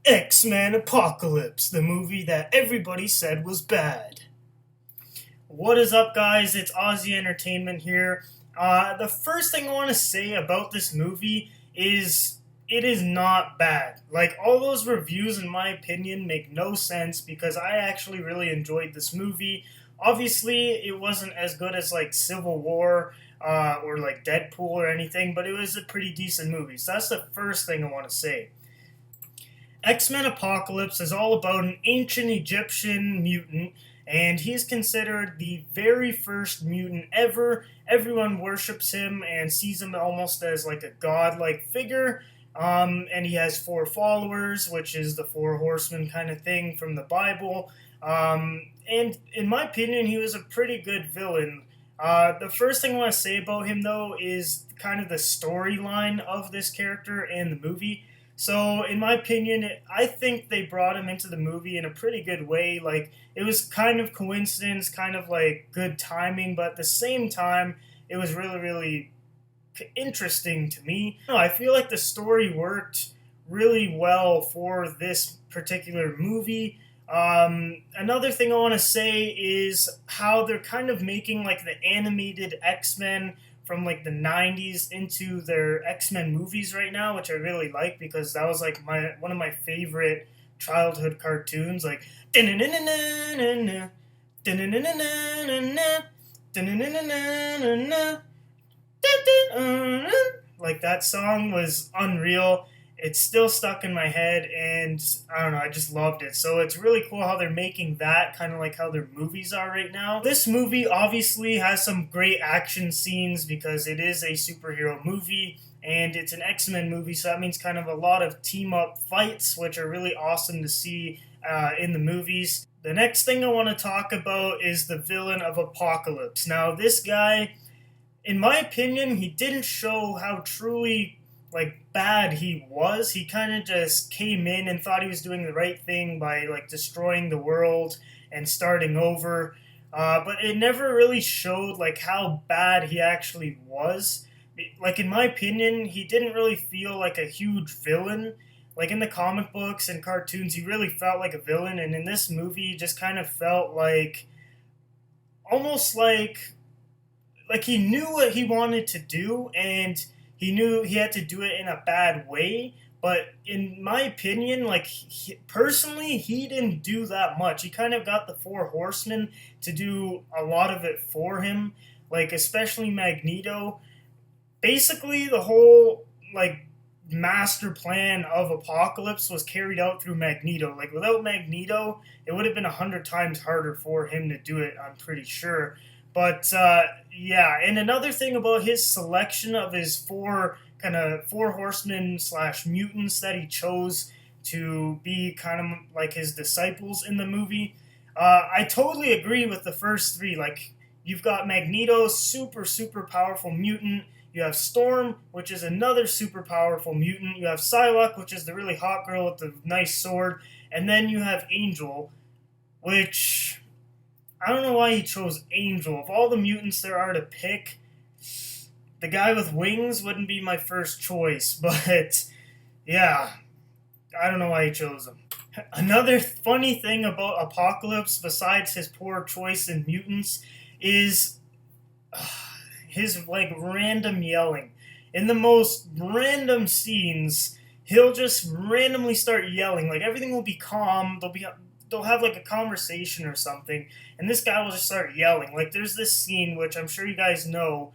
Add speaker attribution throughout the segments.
Speaker 1: X-Men Apocalypse, the movie that everybody said was bad. What is up, guys? It's Aussie Entertainment here. The first thing I want to say about this movie is it is not bad. Like, all those reviews, in my opinion, make no sense because I actually really enjoyed this movie. Obviously, it wasn't as good as, like, Civil War or, like, Deadpool or anything, but it was a pretty decent movie. So that's the first thing I want to say. X-Men Apocalypse is all about an ancient Egyptian mutant, and he's considered the very first mutant ever. Everyone worships him and sees him almost as like a godlike figure. And he has four followers, which is the four horsemen kind of thing from the Bible. And in my opinion, he was a pretty good villain. The first thing I want to say about him, though, is kind of the storyline of this character in the movie. So, in my opinion, I think they brought him into the movie in a pretty good way. Like, it was kind of coincidence, kind of like good timing, but at the same time, it was really, really interesting to me. No, I feel like the story worked really well for this particular movie. Another thing I want to say is how they're kind of making like the animated X-Men from like the 90s into their X-Men movies right now, which I really like because that was like one of my favorite childhood cartoons, like like that song was unreal. It's still stuck in my head, and I don't know, I just loved it. So it's really cool how they're making that kind of like how their movies are right now. This movie obviously has some great action scenes because it is a superhero movie and it's an X-Men movie, so that means kind of a lot of team-up fights, which are really awesome to see in the movies. The next thing I want to talk about is the villain of Apocalypse. Now, this guy, in my opinion, he didn't show how truly like bad he was. He kind of just came in and thought he was doing the right thing by like destroying the world and starting over. But it never really showed like how bad he actually was. Like, in my opinion, he didn't really feel like a huge villain. Like in the comic books and cartoons, he really felt like a villain, and in this movie, he just kind of felt like almost like he knew what he wanted to do, and he knew he had to do it in a bad way. But in my opinion, like personally, he didn't do that much. He kind of got the four horsemen to do a lot of it for him, like especially Magneto. Basically, the whole like master plan of Apocalypse was carried out through Magneto. Like, without Magneto, it would have been 100 times harder for him to do it, I'm pretty sure. But yeah, and another thing about his selection of his four horsemen slash mutants that he chose to be kind of like his disciples in the movie, I totally agree with the first three. Like, you've got Magneto, super powerful mutant. You have Storm, which is another super powerful mutant. You have Psylocke, which is the really hot girl with the nice sword. And then you have Angel, which I don't know why he chose Angel. Of all the mutants there are to pick, the guy with wings wouldn't be my first choice. But yeah, I don't know why he chose him. Another funny thing about Apocalypse, besides his poor choice in mutants, is his like random yelling. In the most random scenes, he'll just randomly start yelling. Like, everything will be calm. They'll have like a conversation or something, and this guy will just start yelling. Like, there's this scene which I'm sure you guys know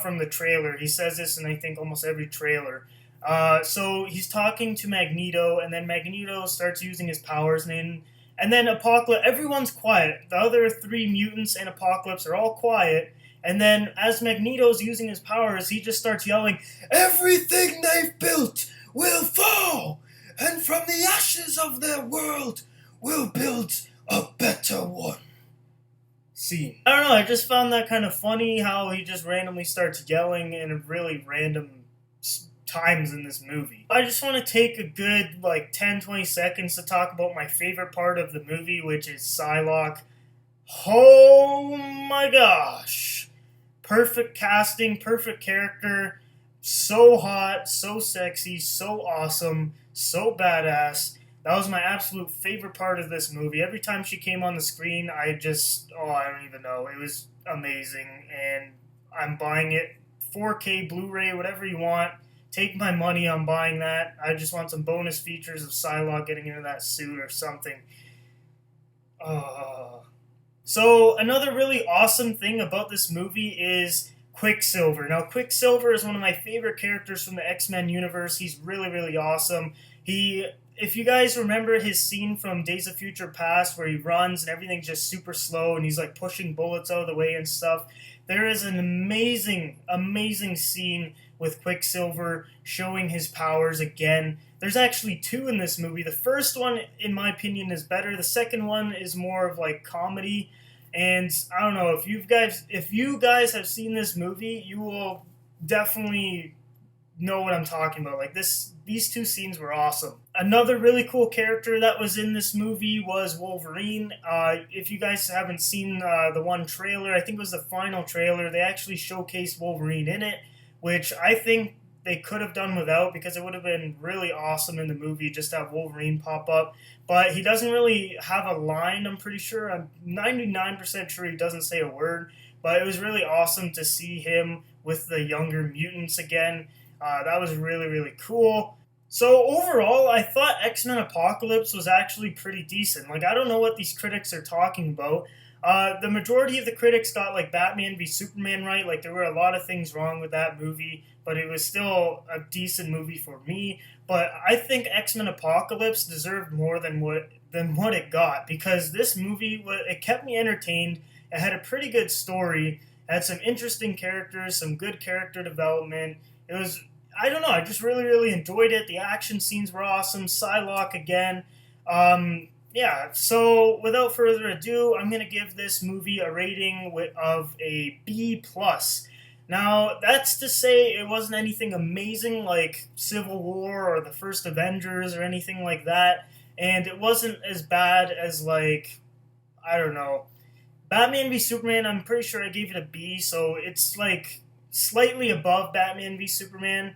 Speaker 1: from the trailer. He says this in I think almost every trailer. So he's talking to Magneto, and then Magneto starts using his powers, and then Apocalypse. Everyone's quiet. The other three mutants and Apocalypse are all quiet. And then, as Magneto's using his powers, he just starts yelling, "Everything they've built will fall, and from the ashes of their world, we'll build a better one." Scene. I don't know, I just found that kind of funny how he just randomly starts yelling in really random times in this movie. I just want to take a good, like, 10-20 seconds to talk about my favorite part of the movie, which is Psylocke. Oh my gosh. Perfect casting, perfect character, so hot, so sexy, so awesome, so badass. That was my absolute favorite part of this movie. Every time she came on the screen, I don't even know. It was amazing, and I'm buying it 4K Blu-ray, whatever you want. Take my money on buying that. I just want some bonus features of Psylocke getting into that suit or something. Uh, so another really awesome thing about this movie is Quicksilver. Now, Quicksilver is one of my favorite characters from the X-Men universe. He's really, really awesome. If you guys remember his scene from Days of Future Past where he runs and everything's just super slow and he's like pushing bullets out of the way and stuff, there is an amazing, amazing scene with Quicksilver showing his powers again. There's actually two in this movie. The first one, in my opinion, is better. The second one is more of like comedy. And I don't know if you guys have seen this movie, you will definitely know what I'm talking about. Like these two scenes were awesome. Another really cool character that was in this movie was Wolverine. If you guys haven't seen the one trailer, I think it was the final trailer, they actually showcased Wolverine in it, which I think they could have done without because it would have been really awesome in the movie just to have Wolverine pop up. But he doesn't really have a line, I'm pretty sure. I'm 99% sure he doesn't say a word. But it was really awesome to see him with the younger mutants again. That was really, really cool. So overall, I thought X-Men Apocalypse was actually pretty decent. Like, I don't know what these critics are talking about. The majority of the critics got, like, Batman v Superman right. Like, there were a lot of things wrong with that movie, but it was still a decent movie for me. But I think X-Men Apocalypse deserved more than what it got, because this movie, it kept me entertained. It had a pretty good story. It had some interesting characters, some good character development. It was, I don't know, I just really, really enjoyed it. The action scenes were awesome. Psylocke again. Yeah, so without further ado, I'm going to give this movie a rating of a B+. Now, that's to say it wasn't anything amazing like Civil War or the first Avengers or anything like that, and it wasn't as bad as, like, I don't know, Batman v Superman. I'm pretty sure I gave it a B, so it's like slightly above Batman v Superman,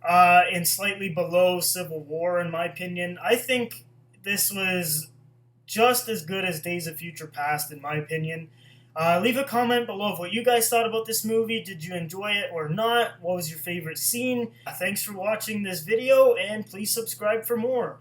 Speaker 1: and slightly below Civil War, in my opinion. I think this was just as good as Days of Future Past, in my opinion. Leave a comment below of what you guys thought about this movie. Did you enjoy it or not? What was your favorite scene? Thanks for watching this video, and please subscribe for more.